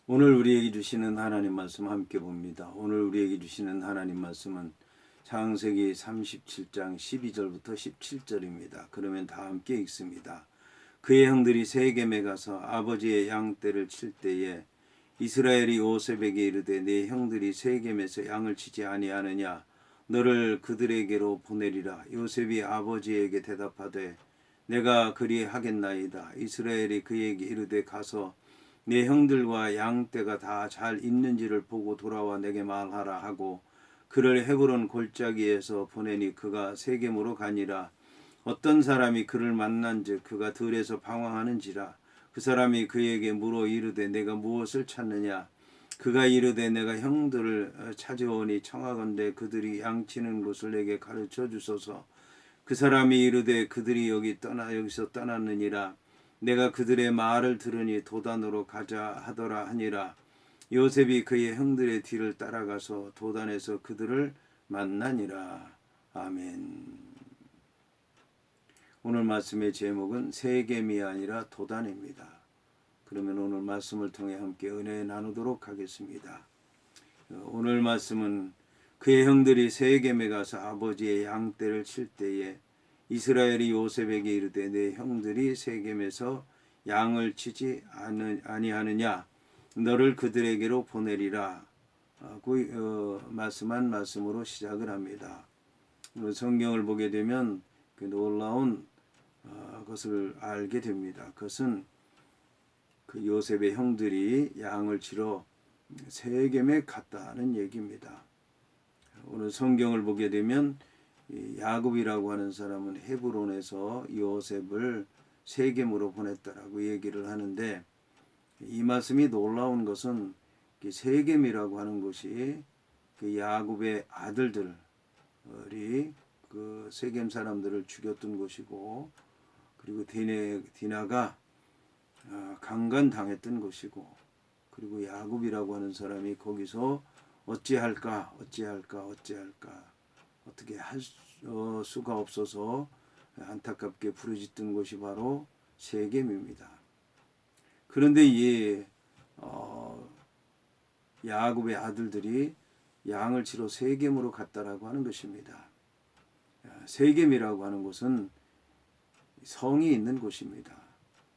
오늘 우리에게 주시는 하나님 말씀 함께 봅니다. 오늘 우리에게 주시는 하나님 말씀은 창세기 37장 12절부터 17절입니다. 그러면 다 함께 읽습니다. 그의 형들이 세겜에 가서 아버지의 양떼를 칠 때에 이스라엘이 요셉에게 이르되 네 형들이 세겜에서 양을 치지 아니하느냐 너를 그들에게로 보내리라. 요셉이 아버지에게 대답하되 내가 그리하겠나이다. 이스라엘이 그에게 이르되 가서 내 형들과 양떼가 다 잘 있는지를 보고 돌아와 내게 말하라 하고 그를 헤브론 골짜기에서 보내니 그가 세겜으로 가니라. 어떤 사람이 그를 만난즉 그가 들에서 방황하는지라. 그 사람이 그에게 물어 이르되 내가 무엇을 찾느냐. 그가 이르되 내가 형들을 찾아오니 청하건대 그들이 양치는 곳을 내게 가르쳐 주소서. 그 사람이 이르되 그들이 여기서 떠났느니라. 내가 그들의 말을 들으니 도단으로 가자 하더라 하니라. 요셉이 그의 형들의 뒤를 따라가서 도단에서 그들을 만나니라. 아멘. 오늘 말씀의 제목은 세겜이 아니라 도단입니다. 그러면 오늘 말씀을 통해 함께 은혜 나누도록 하겠습니다. 오늘 말씀은 그의 형들이 세겜에 가서 아버지의 양떼를 칠 때에 이스라엘이 요셉에게 이르되 내 형들이 세겜에서 양을 치지 아니하느냐 너를 그들에게로 보내리라. 말씀한 말씀으로 시작을 합니다. 성경을 보게 되면 그 놀라운 것을 알게 됩니다. 그것은 그 요셉의 형들이 양을 치러 세겜에 갔다는 얘기입니다. 오늘 성경을 보게 되면 야곱이라고 하는 사람은 헤브론에서 요셉을 세겜으로 보냈다라고 얘기를 하는데, 이 말씀이 놀라운 것은 세겜이라고 하는 곳이 그 야곱의 아들들이 그 세겜 사람들을 죽였던 곳이고, 그리고 디나가 강간당했던 곳이고, 그리고 야곱이라고 하는 사람이 거기서 어찌할까 어떻게 할 수가 없어서 안타깝게 부르짖던 곳이 바로 세겜입니다. 그런데 이 야곱의 아들들이 양을 치러 세겜으로 갔다라고 하는 것입니다. 세겜이라고 하는 곳은 성이 있는 곳입니다.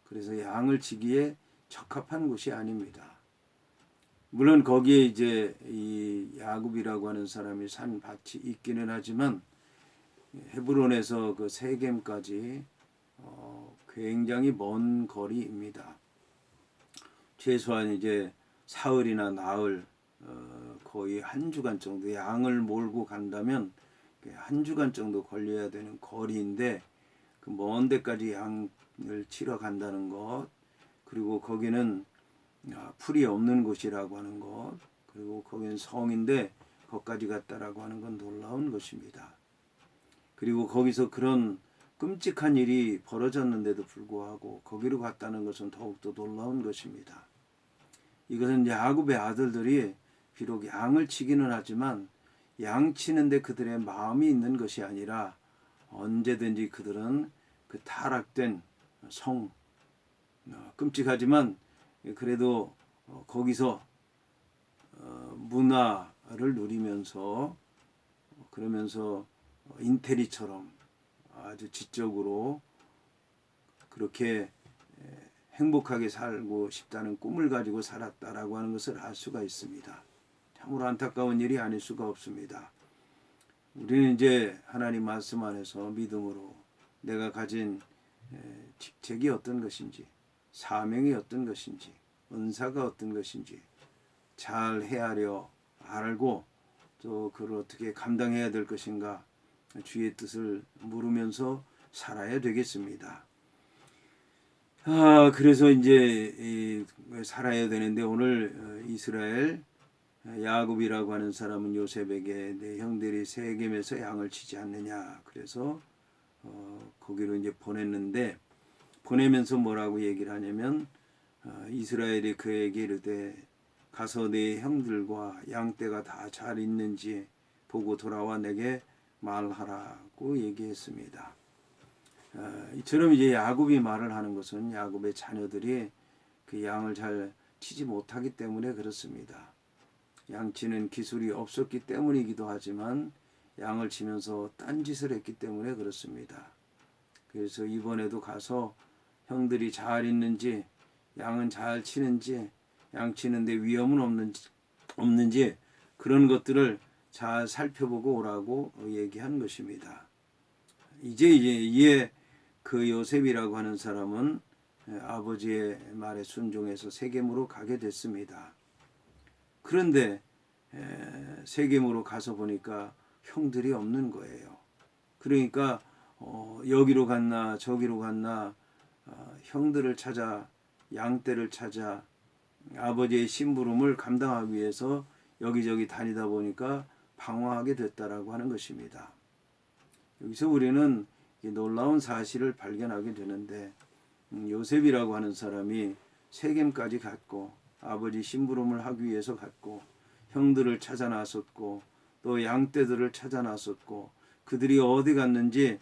그래서 양을 치기에 적합한 곳이 아닙니다. 물론 거기에 이제 이 야곱이라고 하는 사람이 산 밭이 있기는 하지만 헤브론에서 그 세겜까지 굉장히 먼 거리입니다. 최소한 이제 사흘이나 나흘, 거의 한 주간 정도 양을 몰고 간다면 한 주간 정도 걸려야 되는 거리인데 그 먼 데까지 양을 치러 간다는 것, 그리고 거기는 풀이 없는 곳이라고 하는 것, 그리고 거기는 성인데 거기까지 갔다라고 하는 건 놀라운 것입니다. 그리고 거기서 그런 끔찍한 일이 벌어졌는데도 불구하고 거기로 갔다는 것은 더욱더 놀라운 것입니다. 이것은 야곱의 아들들이 비록 양을 치기는 하지만 양 치는데 그들의 마음이 있는 것이 아니라 언제든지 그들은 그 타락된 성, 끔찍하지만 그래도 거기서 문화를 누리면서 그러면서 인테리처럼 아주 지적으로 그렇게 행복하게 살고 싶다는 꿈을 가지고 살았다라고 하는 것을 알 수가 있습니다. 참으로 안타까운 일이 아닐 수가 없습니다. 우리는 이제 하나님 말씀 안에서 믿음으로 내가 가진 직책이 어떤 것인지, 사명이 어떤 것인지, 은사가 어떤 것인지 잘 헤아려 알고 또 그걸 어떻게 감당해야 될 것인가 주의 뜻을 물으면서 살아야 되겠습니다. 그래서 이제 살아야 되는데 오늘 이스라엘 야곱이라고 하는 사람은 요셉에게 내 형들이 세겜에서 양을 치지 않느냐, 그래서 거기로 이제 보냈는데, 보내면서 뭐라고 얘기를 하냐면 이스라엘이 그에게 이르되 가서 네 형들과 양떼가 다 잘 있는지 보고 돌아와 내게 말하라고 얘기했습니다. 이처럼 이제 야곱이 말을 하는 것은 야곱의 자녀들이 그 양을 잘 치지 못하기 때문에 그렇습니다. 양치는 기술이 없었기 때문이기도 하지만 양을 치면서 딴짓을 했기 때문에 그렇습니다. 그래서 이번에도 가서 형들이 잘 있는지, 양은 잘 치는지, 양 치는데 위험은 없는지 그런 것들을 잘 살펴보고 오라고 얘기한 것입니다. 이제 그 요셉이라고 하는 사람은 아버지의 말에 순종해서 세겜으로 가게 됐습니다. 그런데 세겜으로 가서 보니까 형들이 없는 거예요. 그러니까 여기로 갔나 저기로 갔나 형들을 찾아 양떼를 찾아 아버지의 심부름을 감당하기 위해서 여기저기 다니다 보니까 방황하게 됐다라고 하는 것입니다. 여기서 우리는 놀라운 사실을 발견하게 되는데 요셉이라고 하는 사람이 세겜까지 갔고 아버지 심부름을 하기 위해서 갔고 형들을 찾아 나섰고 또 양떼들을 찾아 나섰고 그들이 어디 갔는지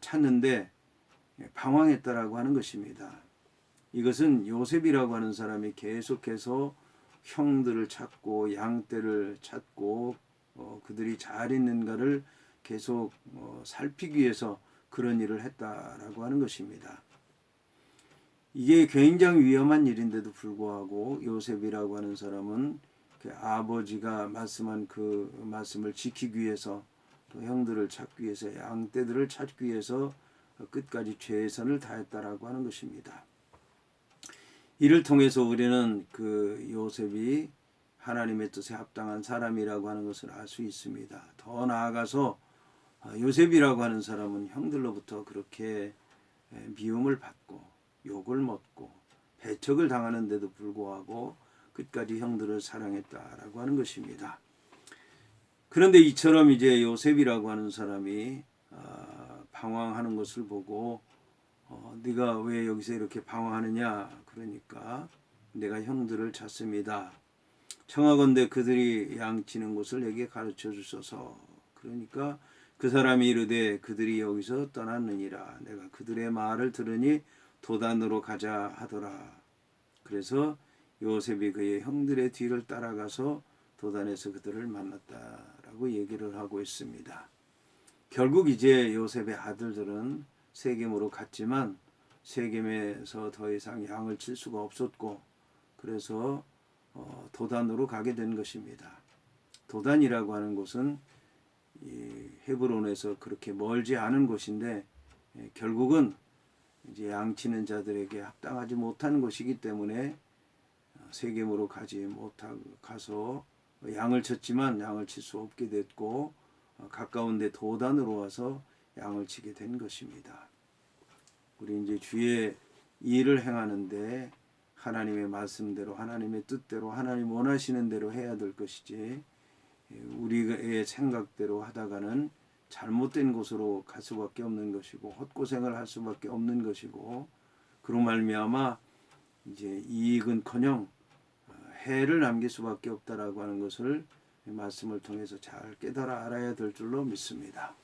찾는데 방황했다라고 하는 것입니다. 이것은 요셉이라고 하는 사람이 계속해서 형들을 찾고 양떼를 찾고 그들이 잘 있는가를 계속 살피기 위해서 그런 일을 했다라고 하는 것입니다. 이게 굉장히 위험한 일인데도 불구하고 요셉이라고 하는 사람은 그 아버지가 말씀한 그 말씀을 지키기 위해서 또 형들을 찾기 위해서 양떼들을 찾기 위해서 끝까지 최선을 다했다라고 하는 것입니다. 이를 통해서 우리는 그 요셉이 하나님의 뜻에 합당한 사람이라고 하는 것을 알 수 있습니다. 더 나아가서 요셉이라고 하는 사람은 형들로부터 그렇게 미움을 받고 욕을 먹고 배척을 당하는데도 불구하고 끝까지 형들을 사랑했다라고 하는 것입니다. 그런데 이처럼 이제 요셉이라고 하는 사람이 방황하는 것을 보고 네가 왜 여기서 이렇게 방황하느냐 그러니까 내가 형들을 찾습니다. 청하건대 그들이 양치는 곳을 내게 가르쳐 주소서. 그러니까 그 사람이 이르되 그들이 여기서 떠났느니라. 내가 그들의 말을 들으니 도단으로 가자 하더라. 그래서 요셉이 그의 형들의 뒤를 따라가서 도단에서 그들을 만났다라고 얘기를 하고 있습니다. 결국 이제 요셉의 아들들은 세겜으로 갔지만 세겜에서 더 이상 양을 칠 수가 없었고 그래서 도단으로 가게 된 것입니다. 도단이라고 하는 곳은 이 헤브론에서 그렇게 멀지 않은 곳인데 결국은 이제 양치는 자들에게 합당하지 못한 곳이기 때문에 세겜으로 가서 양을 쳤지만 양을 칠 수 없게 됐고 가까운데 도단으로 와서 양을 치게 된 것입니다. 우리 이제 주의 일을 행하는데 하나님의 말씀대로 하나님의 뜻대로 하나님 원하시는 대로 해야 될 것이지 우리의 생각대로 하다가는 잘못된 곳으로 갈 수밖에 없는 것이고 헛고생을 할 수밖에 없는 것이고 그로 말미암아 이제 이익은커녕 해를 남길 수밖에 없다라고 하는 것을 말씀을 통해서 잘 깨달아 알아야 될 줄로 믿습니다.